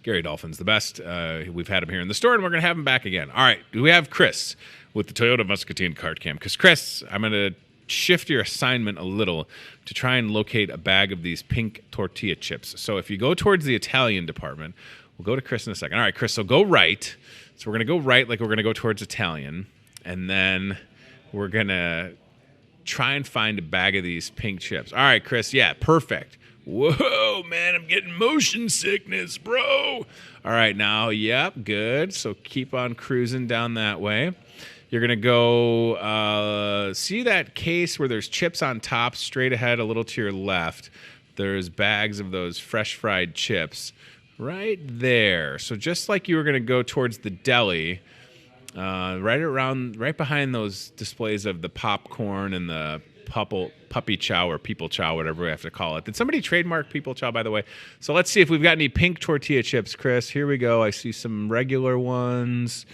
Gary Dolphin's the best. We've had him here in the store, and we're going to have him back again. All right, we have Chris with the Toyota Muscatine cart cam. Because, Chris, I'm going to shift your assignment a little to try and locate a bag of these pink tortilla chips. So if you go towards the Italian department, we'll go to Chris in a second. All right, Chris, so go right. So we're going to go right like we're going to go towards Italian. And then we're going to try and find a bag of these pink chips. All right, Chris, yeah, perfect. Whoa, man, I'm getting motion sickness, bro. All right, now, yep, good. So keep on cruising down that way. You're going to go see that case where there's chips on top, straight ahead, a little to your left. There's bags of those fresh fried chips right there. So just like you were going to go towards the deli, right behind those displays of the popcorn and the puppy chow or people chow, whatever we have to call it. Did somebody trademark people chow, by the way? So let's see if we've got any pink tortilla chips, Chris. Here we go. I see some regular ones.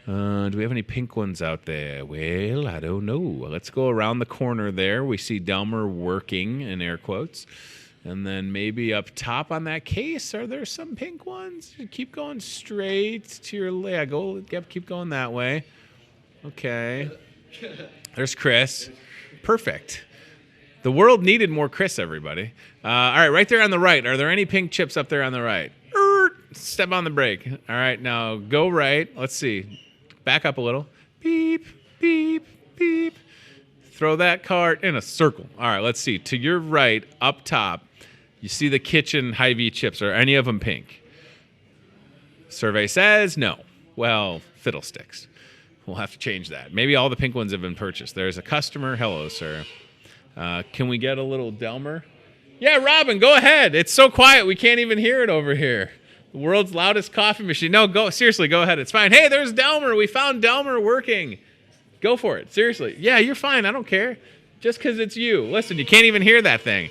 Do we have any pink ones out there? Well, I don't know. Let's go around the corner there. We see Delmer working, in air quotes. And then maybe up top on that case, are there some pink ones? Keep going straight to your left. Keep going that way. Okay. There's Chris. Perfect. The world needed more Chris, everybody. All right, right there on the right. Are there any pink chips up there on the right? Step on the brake. All right, now go right. Let's see. Back up a little. Beep, beep, beep. Throw that cart in a circle. All right, let's see. To your right, up top, you see the kitchen Hy-Vee chips. Are any of them pink? Survey says no. Well, fiddlesticks. We'll have to change that. Maybe all the pink ones have been purchased. There's a customer. Hello, sir. Can we get a little Delmer? Yeah, Robin, go ahead. It's so quiet we can't even hear it over here. The world's loudest coffee machine. No, seriously, go ahead. It's fine. Hey, there's Delmer. We found Delmer working. Go for it. Seriously. Yeah, you're fine. I don't care. Just because it's you. Listen, you can't even hear that thing.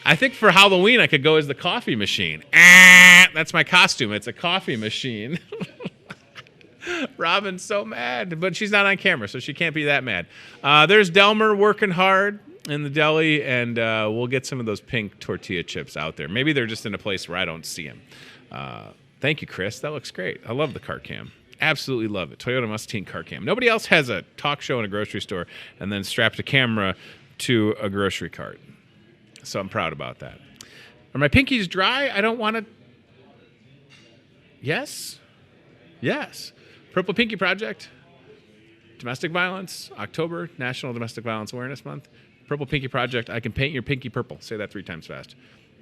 I think for Halloween I could go as the coffee machine. That's my costume. It's a coffee machine. Robin's so mad, but she's not on camera, so she can't be that mad. There's Delmer working hard in the deli, and we'll get some of those pink tortilla chips out there. Maybe they're just in a place where I don't see them. Thank you, Chris. That looks great. I love the cart cam. Absolutely love it. Toyota Muscatine cart cam. Nobody else has a talk show in a grocery store and then strapped a camera to a grocery cart. So I'm proud about that. Are my pinkies dry? I don't want to... Yes? Yes. Purple Pinky Project. Domestic violence. October, National Domestic Violence Awareness Month. Purple Pinky Project. I can paint your pinky purple. Say that 3 times fast.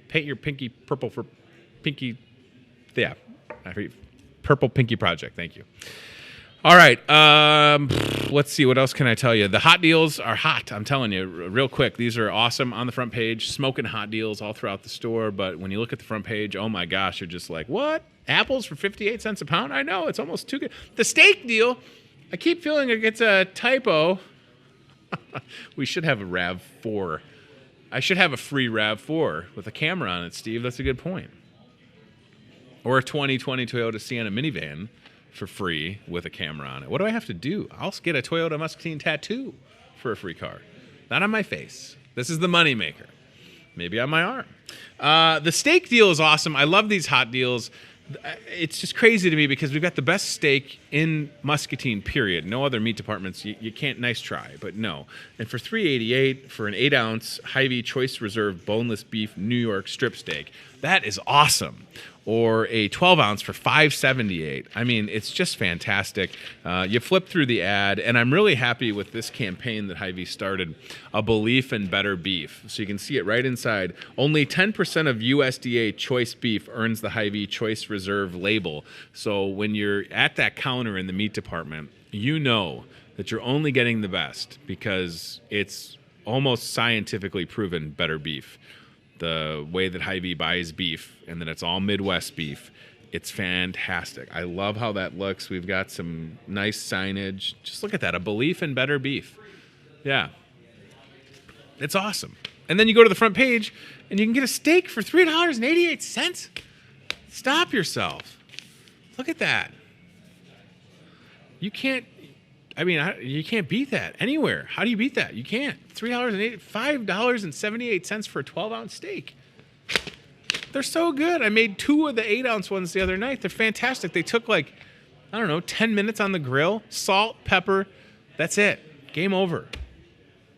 Paint your pinky purple for pinky. Yeah. Purple Pinky Project. Thank you. All right. Let's see. What else can I tell you? The hot deals are hot. I'm telling you, real quick. These are awesome on the front page. Smoking hot deals all throughout the store. But when you look at the front page, oh my gosh, you're just like, what? Apples for 58 cents a pound? I know. It's almost too good. The steak deal, I keep feeling like it's a typo. We should have a RAV4. I should have a free RAV4 with a camera on it, Steve. That's a good point. Or a 2020 Toyota Sienna minivan for free with a camera on it. What do I have to do? I'll get a Toyota Muscatine tattoo for a free car. Not on my face. This is the moneymaker. Maybe on my arm. The steak deal is awesome. I love these hot deals. It's just crazy to me because we've got the best steak in Muscatine, period. No other meat departments. You can't, nice try, but no. And for $3.88 for an 8-ounce Hy-Vee Choice Reserve boneless beef New York strip steak, that is awesome. Or a 12-ounce for $5.78. I mean, it's just fantastic. You flip through the ad, and I'm really happy with this campaign that Hy-Vee started, A Belief in Better Beef. So you can see it right inside. Only 10% of USDA choice beef earns the Hy-Vee Choice Reserve label. So when you're at that counter in the meat department, you know that you're only getting the best because it's almost scientifically proven better beef. The way that Hy-Vee buys beef, and then it's all Midwest beef. It's fantastic. I love how that looks. We've got some nice signage. Just look at that, A Belief in Better Beef. Yeah. It's awesome. And then you go to the front page, and you can get a steak for $3.88. Stop yourself. Look at that. You can't beat that anywhere. How do you beat that? You can't. $5.78 for a 12-ounce steak. They're so good. I made 2 of the 8-ounce ones the other night. They're fantastic. They took 10 minutes on the grill. Salt, pepper. That's it. Game over.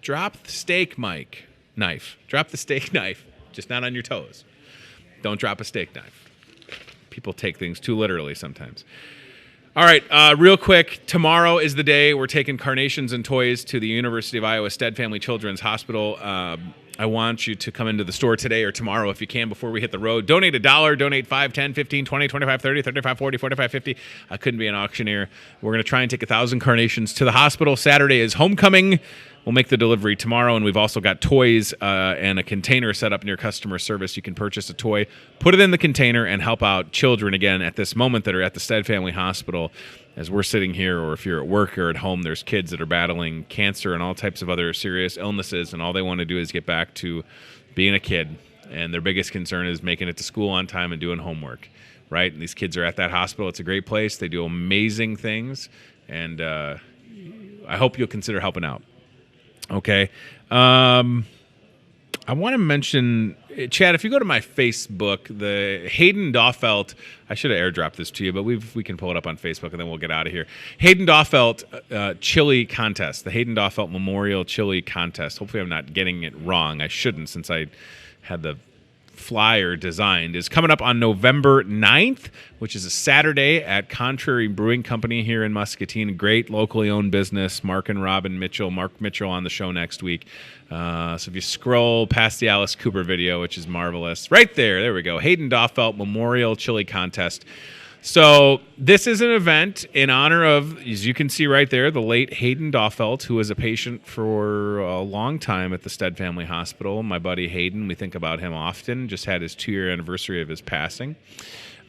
Drop the steak knife. Drop the steak knife. Just not on your toes. Don't drop a steak knife. People take things too literally sometimes. All right, real quick, tomorrow is the day we're taking carnations and toys to the University of Iowa Stead Family Children's Hospital. I want you to come into the store today or tomorrow if you can before we hit the road. Donate $1, donate 5, 10, 15, 20, 25, 30, 35, 40, 45, 50. I couldn't be an auctioneer. We're going to try and take 1,000 carnations to the hospital. Saturday is homecoming. We'll make the delivery tomorrow, and we've also got toys and a container set up near customer service. You can purchase a toy, put it in the container, and help out children again at this moment that are at the Stead Family Hospital. As we're sitting here, or if you're at work or at home, there's kids that are battling cancer and all types of other serious illnesses, and all they want to do is get back to being a kid. And their biggest concern is making it to school on time and doing homework, right? And these kids are at that hospital. It's a great place. They do amazing things, and I hope you'll consider helping out. Okay. I want to mention, Chad, if you go to my Facebook, the Hayden Daufelt, I should have airdropped this to you, but we can pull it up on Facebook and then we'll get out of here. Hayden Daufelt chili contest, the Hayden Daufelt Memorial Chili Contest. Hopefully I'm not getting it wrong. I shouldn't, since I had the flyer designed, is coming up on November 9th, which is a Saturday at Contrary Brewing Company here in Muscatine. A great locally owned business. Mark and Robin Mitchell. Mark Mitchell on the show next week. So if you scroll past the Alice Cooper video, which is marvelous, right there we go. Hayden Daufelt Memorial Chili Contest. So this is an event in honor of, as you can see right there, the late Hayden Daufelt, who was a patient for a long time at the Stead Family Hospital. My buddy Hayden, we think about him often, just had his 2-year anniversary of his passing.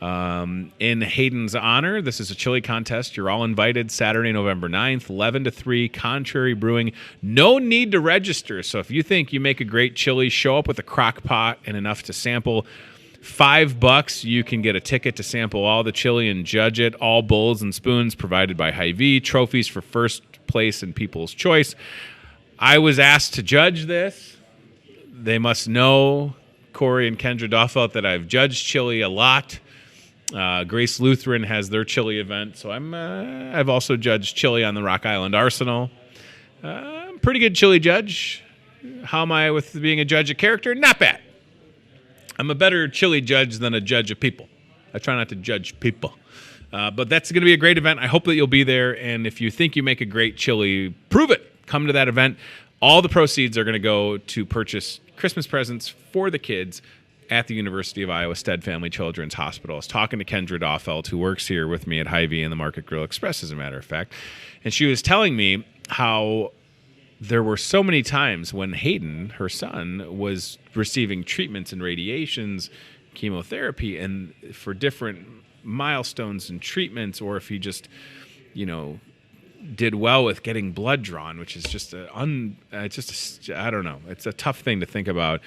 In Hayden's honor, this is a chili contest. You're all invited Saturday, November 9th, 11 to 3, Contrary Brewing. No need to register. So if you think you make a great chili, show up with a crock pot and enough to sample. $5, you can get a ticket to sample all the chili and judge it. All bowls and spoons provided by Hy-Vee. Trophies for first place and People's Choice. I was asked to judge this. They must know, Corey and Kendra Daufelt, that I've judged chili a lot. Grace Lutheran has their chili event, so I've also judged chili on the Rock Island Arsenal. Pretty good chili judge. How am I with being a judge of character? Not bad. I'm a better chili judge than a judge of people. I try not to judge people. But that's going to be a great event. I hope that you'll be there. And if you think you make a great chili, prove it. Come to that event. All the proceeds are going to go to purchase Christmas presents for the kids at the University of Iowa Stead Family Children's Hospital. I was talking to Kendra Doffelt, who works here with me at Hy-Vee and the Market Grill Express, as a matter of fact. And she was telling me how there were so many times when Hayden, her son, was receiving treatments and radiations, chemotherapy, and for different milestones and treatments, or if he just, did well with getting blood drawn, which is just I don't know. It's a tough thing to think about.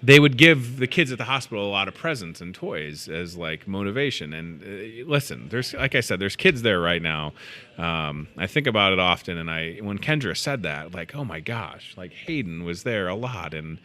They would give the kids at the hospital a lot of presents and toys as like motivation. And listen, like I said, there's kids there right now. I think about it often, and when Kendra said that, like, oh my gosh, like Hayden was there a lot, and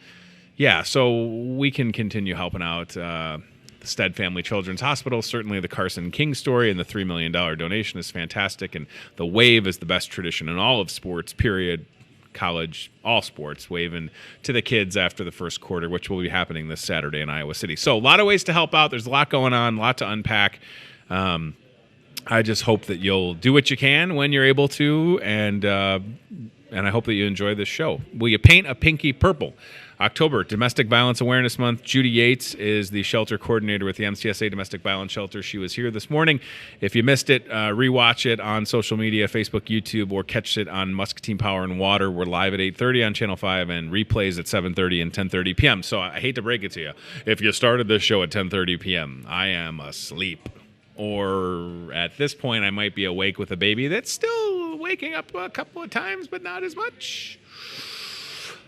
yeah, so we can continue helping out the Stead Family Children's Hospital. Certainly the Carson King story and the $3 million donation is fantastic, and the wave is the best tradition in all of sports, period. College, all sports, waving to the kids after the first quarter, which will be happening this Saturday in Iowa City. So a lot of ways to help out. There's a lot going on, a lot to unpack. I just hope that you'll do what you can when you're able to, and I hope that you enjoy this show. Will you paint a pinky purple? October, Domestic Violence Awareness Month. Judy Yates is the shelter coordinator with the MCSA Domestic Violence Shelter. She was here this morning. If you missed it, rewatch it on social media, Facebook, YouTube, or catch it on Muscatine Power and Water. We're live at 8:30 on Channel 5 and replays at 7:30 and 10:30 p.m. So I hate to break it to you. If you started this show at 10:30 p.m., I am asleep. Or at this point, I might be awake with a baby that's still waking up a couple of times, but not as much.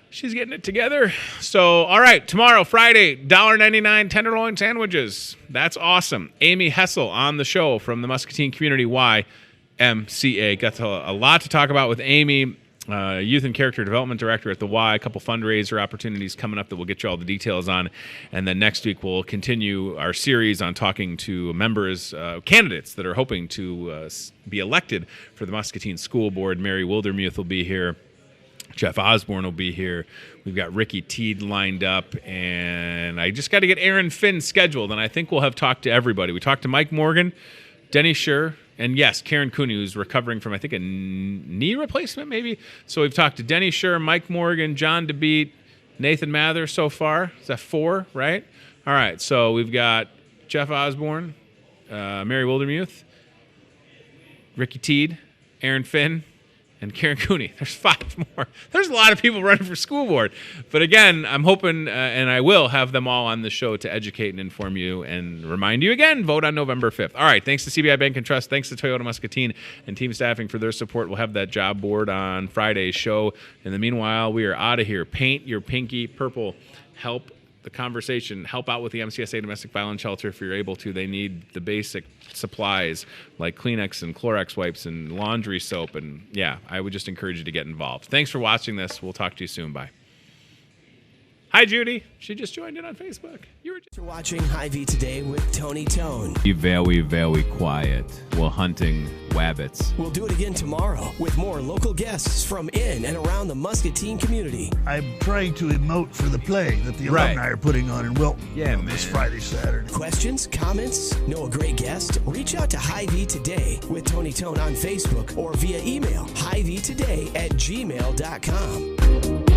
She's getting it together. So, all right, tomorrow, Friday, $1.99 tenderloin sandwiches. That's awesome. Amy Hessel on the show from the Muscatine Community YMCA. Got a lot to talk about with Amy, Youth and Character Development Director at the Y. A couple fundraiser opportunities coming up that we'll get you all the details on. And then next week, we'll continue our series on talking to members, candidates that are hoping to be elected for the Muscatine School Board. Mary Wildermuth will be here. Jeff Osborne will be here. We've got Ricky Teed lined up, and I just got to get Aaron Finn scheduled, and I think we'll have talked to everybody. We talked to Mike Morgan, Denny Scher, and yes, Karen Cooney, who's recovering from, I think, a knee replacement maybe. So we've talked to Denny Scher, Mike Morgan, John DeBeat, Nathan Mather so far. Is that 4, right? All right, so we've got Jeff Osborne, Mary Wildermuth, Ricky Teed, Aaron Finn, and Karen Cooney. There's 5 more. There's a lot of people running for school board. But again, I'm hoping, and I will have them all on the show to educate and inform you and remind you again, vote on November 5th. All right, thanks to CBI Bank and Trust. Thanks to Toyota Muscatine and team staffing for their support. We'll have that job board on Friday's show. In the meanwhile, we are out of here. Paint your pinky purple. Help the conversation. Help out with the MCSA Domestic Violence Shelter if you're able to. They need the basic supplies like Kleenex and Clorox wipes and laundry soap. And yeah, I would just encourage you to get involved. Thanks for watching this. We'll talk to you soon. Bye. Hi, Judy. She just joined in on Facebook. You were just watching Hy-Vee Today with Tony Tone. Be very, very quiet. We're hunting wabbits. We'll do it again tomorrow with more local guests from in and around the Muscatine community. I'm trying to emote for the play that the alumni are putting on in Wilton this Friday, Saturday. Questions, comments, know a great guest? Reach out to Hy-Vee Today with Tony Tone on Facebook or via email, hyveetoday@gmail.com.